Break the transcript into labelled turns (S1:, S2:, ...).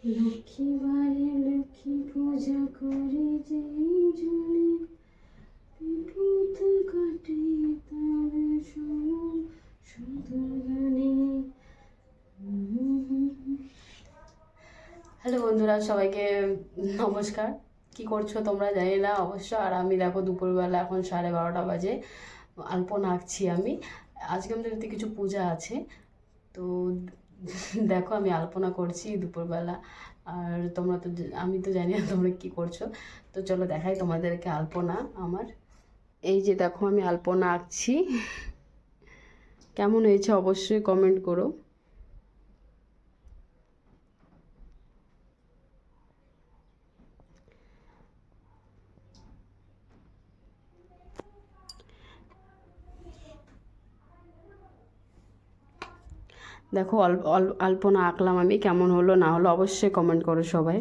S1: লক্ষ্মী বাড়ি লক্ষ্মী পূজা করে যেই জলে বিপদ কাটে তার শুধু গানে। হ্যালো বন্ধুরা, সবাইকে নমস্কার। কি করছো তোমরা জানি না অবশ্য। আর আমি দেখো দুপুরবেলা এখন 12:30 বাজে, আলপনা আঁকছি আমি। আজকে আমাদের বাড়িতে কিছু পূজা আছে, তো দেখো আমি আলপনা করছি দুপুরবেলা। আর তোমরা তো, আমি তো জানি না তোমরা কী করছো। তো চলো দেখাই তোমাদেরকে আলপনা আমার। এই যে দেখো আমি আলপনা আঁকছি, কেমন হয়েছে অবশ্যই কমেন্ট করো। দেখো আলপনা আঁকলাম আমি, কেমন হলো না হলো অবশ্যই কমেন্ট করো সবাই।